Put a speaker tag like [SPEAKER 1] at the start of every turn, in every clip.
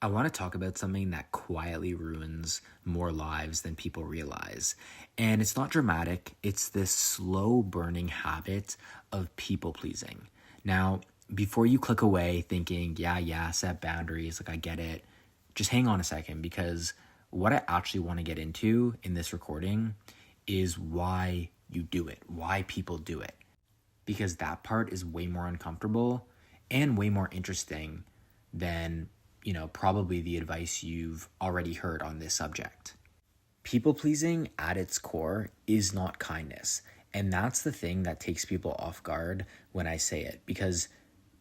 [SPEAKER 1] I want to talk about something that quietly ruins more lives than people realize. And it's not dramatic, it's this slow burning habit of people pleasing. Now, before you click away thinking, yeah, set boundaries, like I get it, just hang on a second because what I actually want to get into in this recording is why you do it, why people do it. Because that part is way more uncomfortable and way more interesting than, probably the advice you've already heard on this subject. People pleasing at its core is not kindness. And that's the thing that takes people off guard when I say it. Because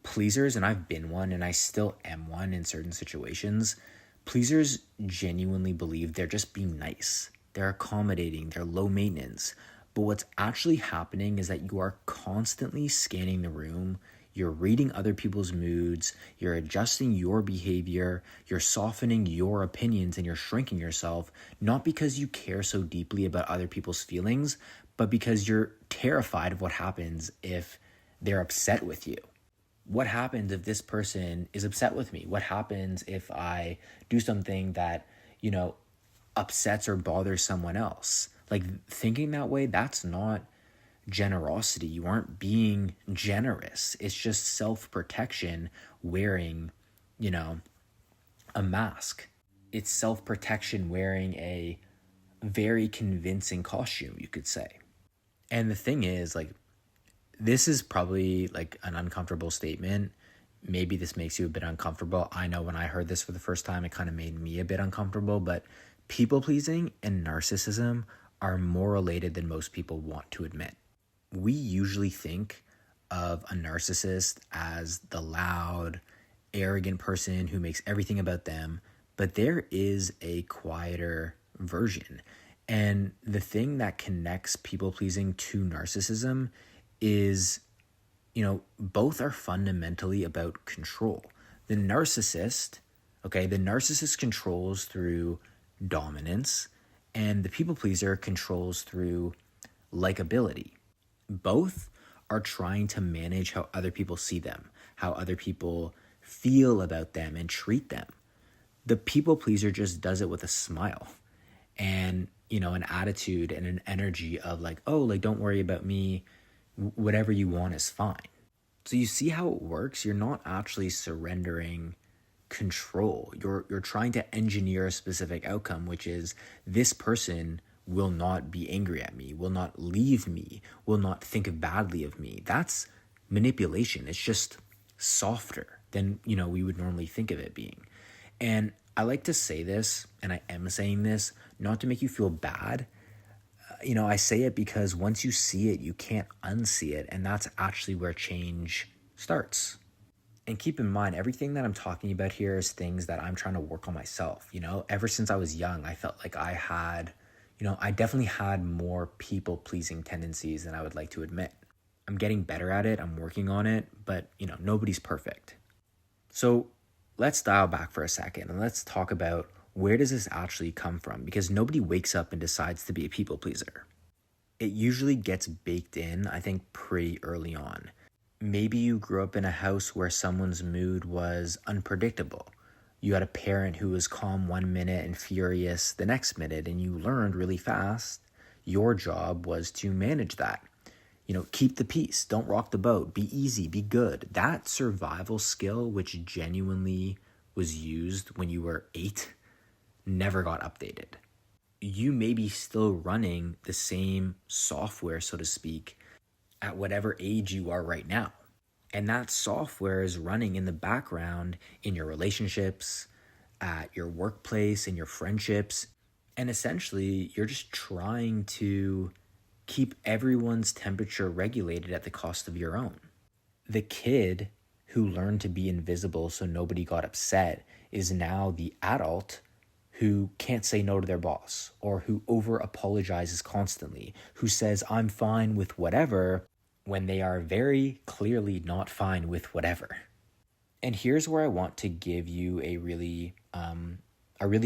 [SPEAKER 1] pleasers, and I've been one and I still am one in certain situations, pleasers genuinely believe they're just being nice. They're accommodating, they're low maintenance. But what's actually happening is that you are constantly scanning the room. You're reading other people's moods, you're adjusting your behavior, you're softening your opinions, and you're shrinking yourself, not because you care so deeply about other people's feelings, but because you're terrified of what happens if they're upset with you. What happens if this person is upset with me? What happens if I do something that, upsets or bothers someone else? Like, thinking that way, that's not generosity. You aren't being generous. It's just self-protection wearing, a mask. It's self-protection wearing a very convincing costume, you could say. And the thing is, this is probably an uncomfortable statement. Maybe this makes you a bit uncomfortable. I know when I heard this for the first time, it kind of made me a bit uncomfortable, but people-pleasing and narcissism are more related than most people want to admit. We usually think of a narcissist as the loud, arrogant person who makes everything about them, but there is a quieter version. And the thing that connects people-pleasing to narcissism is, both are fundamentally about control. The narcissist controls through dominance, and the people pleaser controls through likability. Both are trying to manage how other people see them, how other people feel about them and treat them. The people pleaser just does it with a smile and, an attitude and an energy of don't worry about me. Whatever you want is fine. So you see how it works? You're not actually surrendering control. You're trying to engineer a specific outcome, which is this person will not be angry at me, will not leave me, will not think badly of me. That's manipulation. It's just softer than, we would normally think of it being. And I like to say this, and I am saying this, not to make you feel bad. I say it because once you see it, you can't unsee it. And that's actually where change starts. And keep in mind, everything that I'm talking about here is things that I'm trying to work on myself. Ever since I was young, I felt like I had, I definitely had more people-pleasing tendencies than I would like to admit. I'm getting better at it. I'm working on it. But, nobody's perfect. So let's dial back for a second and let's talk about where does this actually come from? Because nobody wakes up and decides to be a people pleaser. It usually gets baked in, I think, pretty early on. Maybe you grew up in a house where someone's mood was unpredictable. You had a parent who was calm one minute and furious the next minute, and you learned really fast your job was to manage that. Keep the peace, don't rock the boat, be easy, be good. That survival skill, which genuinely was used when you were 8, never got updated. You may be still running the same software, so to speak, at whatever age you are right now. And that software is running in the background in your relationships, at your workplace, in your friendships. And essentially, you're just trying to keep everyone's temperature regulated at the cost of your own. The kid who learned to be invisible so nobody got upset is now the adult who can't say no to their boss, or who over apologizes constantly, who says, I'm fine with whatever, when they are very clearly not fine with whatever. And here's where I want to give you a really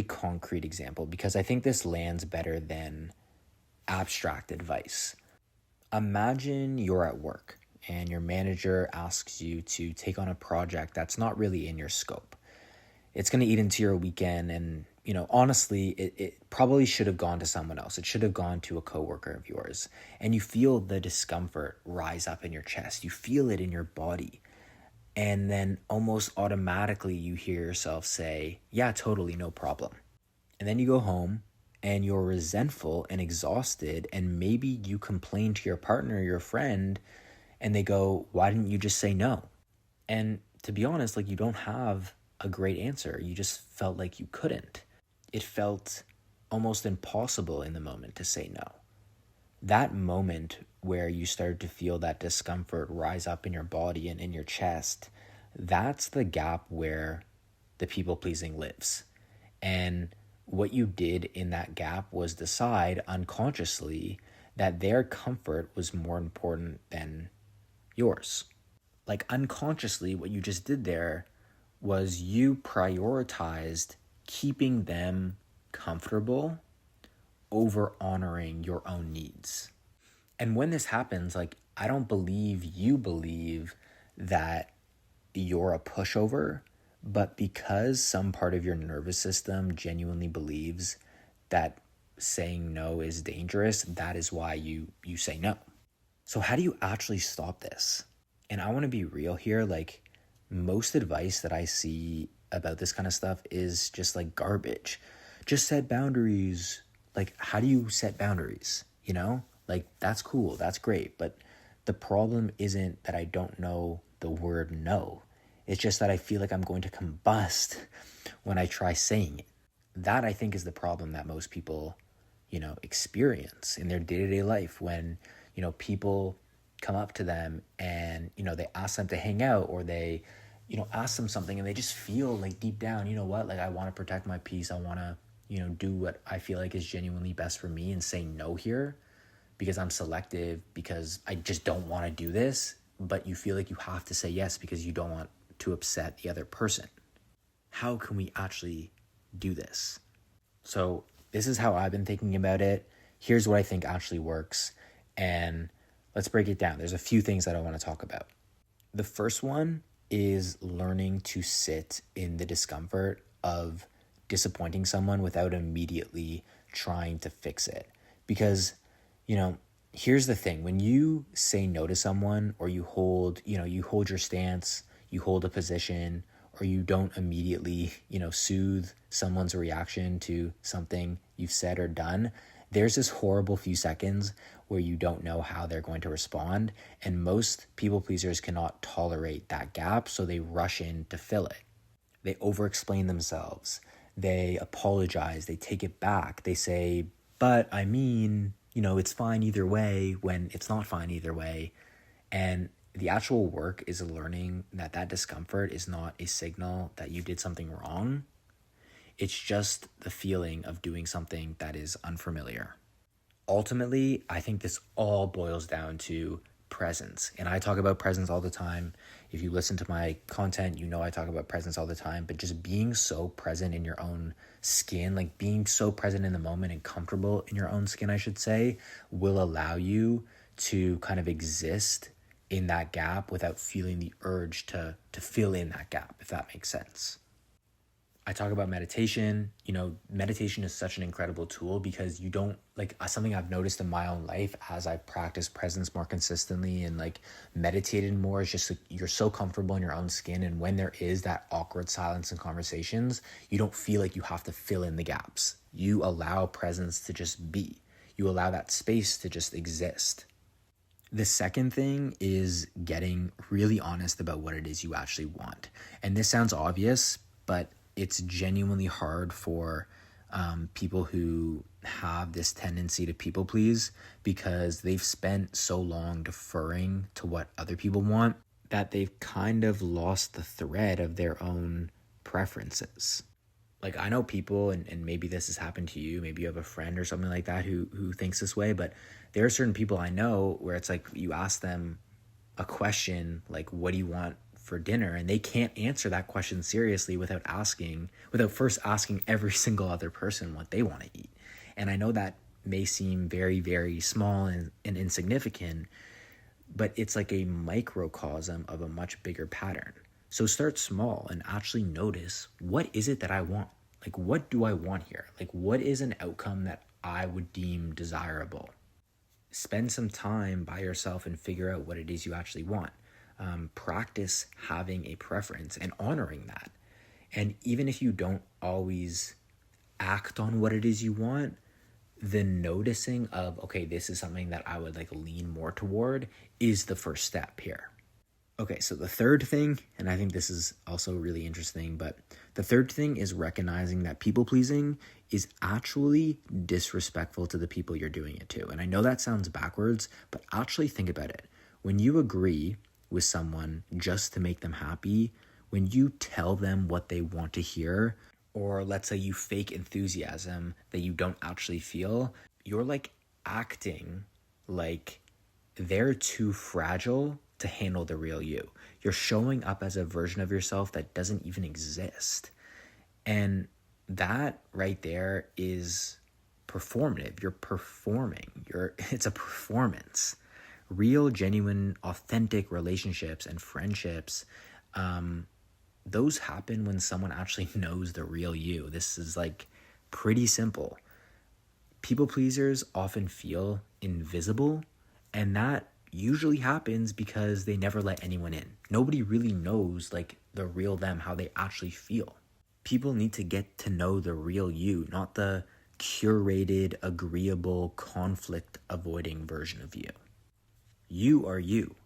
[SPEAKER 1] concrete example, because I think this lands better than abstract advice. Imagine you're at work and your manager asks you to take on a project that's not really in your scope. It's going to eat into your weekend. And, honestly, it probably should have gone to someone else. It should have gone to a coworker of yours. And you feel the discomfort rise up in your chest. You feel it in your body. And then almost automatically you hear yourself say, yeah, totally, no problem. And then you go home and you're resentful and exhausted. And maybe you complain to your partner, your friend, and they go, why didn't you just say no? And to be honest, like, you don't have a great answer. You just felt like you couldn't. It felt almost impossible in the moment to say no. That moment where you started to feel that discomfort rise up in your body and in your chest, that's the gap where the people pleasing lives. And what you did in that gap was decide unconsciously that their comfort was more important than yours. Like, unconsciously, what you just did there was you prioritized keeping them comfortable over honoring your own needs. And when this happens, like, I don't believe you believe that you're a pushover, but because some part of your nervous system genuinely believes that saying no is dangerous, that is why you say no. So how do you actually stop this? And I want to be real here. Like, most advice that I see about this kind of stuff is just like garbage. Just set boundaries. Like, how do you set boundaries? Like, that's cool. That's great. But the problem isn't that I don't know the word no. It's just that I feel like I'm going to combust when I try saying it. That, I think, is the problem that most people, experience in their day-to-day life when, people come up to them and, they ask them to hang out, or they, ask them something and they just feel like deep down, like, I want to protect my peace. I want to, do what I feel like is genuinely best for me and say no here because I'm selective, because I just don't want to do this. But you feel like you have to say yes because you don't want to upset the other person. How can we actually do this? So this is how I've been thinking about it. Here's what I think actually works. And let's break it down. There's a few things that I want to talk about. The first one is learning to sit in the discomfort of disappointing someone without immediately trying to fix it. Because, here's the thing. When you say no to someone, or you hold your stance, you hold a position, or you don't immediately, soothe someone's reaction to something you've said or done, there's this horrible few seconds where you don't know how they're going to respond. And most people pleasers cannot tolerate that gap, so they rush in to fill it. They over-explain themselves. They apologize. They take it back. They say, but I mean, it's fine either way, when it's not fine either way. And the actual work is learning that discomfort is not a signal that you did something wrong. It's just the feeling of doing something that is unfamiliar. Ultimately, I think this all boils down to presence. And I talk about presence all the time. If you listen to my content, I talk about presence all the time. But just being so present in your own skin, like being so present in the moment and comfortable in your own skin, I should say, will allow you to kind of exist in that gap without feeling the urge to fill in that gap, if that makes sense. I talk about meditation. Meditation is such an incredible tool because you don't, like, something I've noticed in my own life as I practice presence more consistently and like meditated more, is just like, you're so comfortable in your own skin. And when there is that awkward silence in conversations, you don't feel like you have to fill in the gaps. You allow presence to just be. You allow that space to just exist. The second thing is getting really honest about what it is you actually want. And this sounds obvious, but it's genuinely hard for people who have this tendency to people please because they've spent so long deferring to what other people want that they've kind of lost the thread of their own preferences. Like, I know people, and maybe this has happened to you, maybe you have a friend or something like that who thinks this way, but there are certain people I know where it's like you ask them a question like, what do you want for dinner? And they can't answer that question seriously without first asking every single other person what they want to eat. And I know that may seem very, very small and insignificant, but it's like a microcosm of a much bigger pattern. So start small and actually notice, what is it that I want? Like, what do I want here? Like, what is an outcome that I would deem desirable? Spend some time by yourself and figure out what it is you actually want. Practice having a preference and honoring that. And even if you don't always act on what it is you want, the noticing of, okay, this is something that I would like lean more toward, is the first step here. Okay, so the third thing, and I think this is also really interesting, but the third thing is recognizing that people pleasing is actually disrespectful to the people you're doing it to. And I know that sounds backwards, but actually think about it. When you agree with someone just to make them happy, when you tell them what they want to hear, or let's say you fake enthusiasm that you don't actually feel, you're like acting like they're too fragile to handle the real you. You're showing up as a version of yourself that doesn't even exist. And that right there is performative. You're performing. It's a performance. Real, genuine, authentic relationships and friendships, those happen when someone actually knows the real you. This is like pretty simple. People pleasers often feel invisible, and that usually happens because they never let anyone in. Nobody really knows like the real them, how they actually feel. People need to get to know the real you, not the curated, agreeable, conflict avoiding version of you. You are you.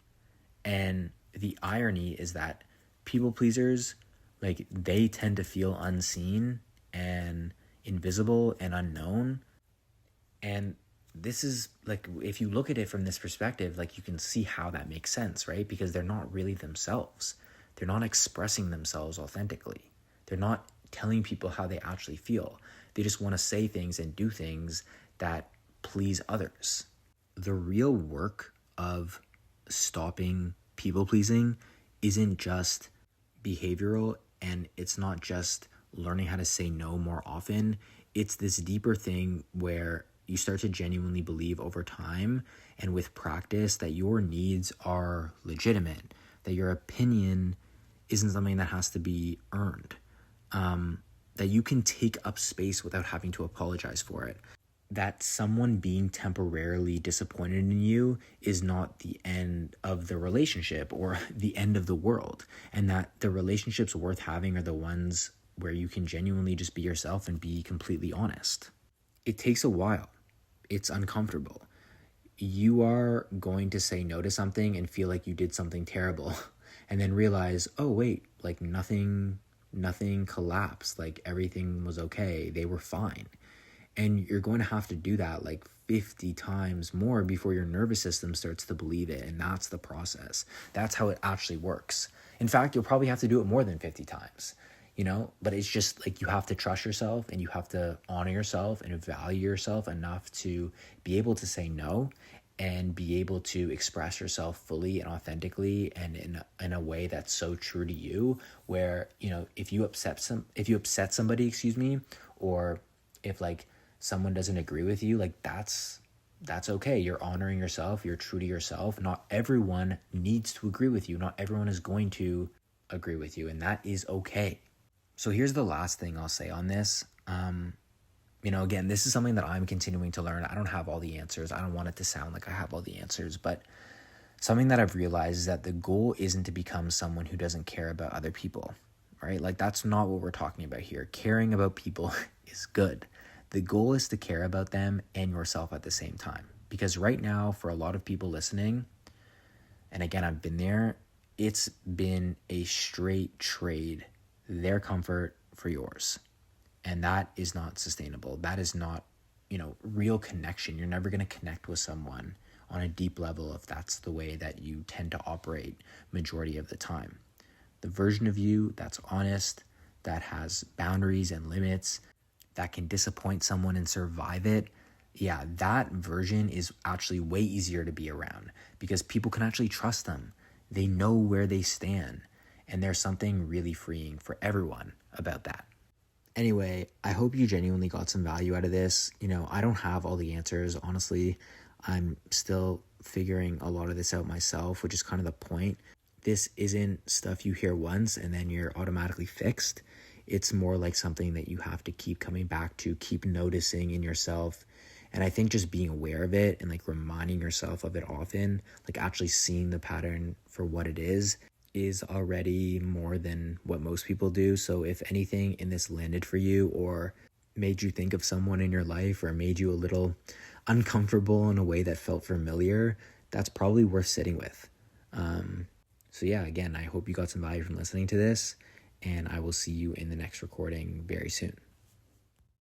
[SPEAKER 1] And the irony is that people pleasers, like, they tend to feel unseen and invisible and unknown. And this is like, if you look at it from this perspective, like, you can see how that makes sense, right? Because they're not really themselves. They're not expressing themselves authentically. They're not telling people how they actually feel. They just want to say things and do things that please others. The real work of stopping people pleasing isn't just behavioral, and it's not just learning how to say no more often. It's this deeper thing where you start to genuinely believe over time and with practice that your needs are legitimate, that your opinion isn't something that has to be earned, that you can take up space without having to apologize for it, that someone being temporarily disappointed in you is not the end of the relationship or the end of the world, and that the relationships worth having are the ones where you can genuinely just be yourself and be completely honest. It takes a while. It's uncomfortable. You are going to say no to something and feel like you did something terrible and then realize, oh wait, like nothing collapsed, like everything was okay, they were fine. And you're going to have to do that like 50 times more before your nervous system starts to believe it. And that's the process. That's how it actually works. In fact, you'll probably have to do it more than 50 times, but it's just like, you have to trust yourself and you have to honor yourself and value yourself enough to be able to say no and be able to express yourself fully and authentically and in a way that's so true to you, where, if you upset somebody, or if like someone doesn't agree with you, like that's okay. You're honoring yourself. You're true to yourself. Not everyone needs to agree with you. Not everyone is going to agree with you, and that is okay. So here's the last thing I'll say on this. Again, this is something that I'm continuing to learn. I don't have all the answers. I don't want it to sound like I have all the answers, but something that I've realized is that the goal isn't to become someone who doesn't care about other people, right? Like, that's not what we're talking about here. Caring about people is good. The goal is to care about them and yourself at the same time. Because right now, for a lot of people listening, and again, I've been there, it's been a straight trade, their comfort for yours. And that is not sustainable. That is not, real connection. You're never going to connect with someone on a deep level if that's the way that you tend to operate majority of the time. The version of you that's honest, that has boundaries and limits, that can disappoint someone and survive it, yeah, that version is actually way easier to be around because people can actually trust them. They know where they stand, and there's something really freeing for everyone about that. Anyway, I hope you genuinely got some value out of this. I don't have all the answers. Honestly, I'm still figuring a lot of this out myself, which is kind of the point. this isn't stuff you hear once and then you're automatically fixed. It's more like something that you have to keep coming back to, keep noticing in yourself. And I think just being aware of it and like reminding yourself of it often, like actually seeing the pattern for what it is already more than what most people do. So if anything in this landed for you or made you think of someone in your life or made you a little uncomfortable in a way that felt familiar, that's probably worth sitting with. So yeah, again, I hope you got some value from listening to this, and I will see you in the next recording very soon.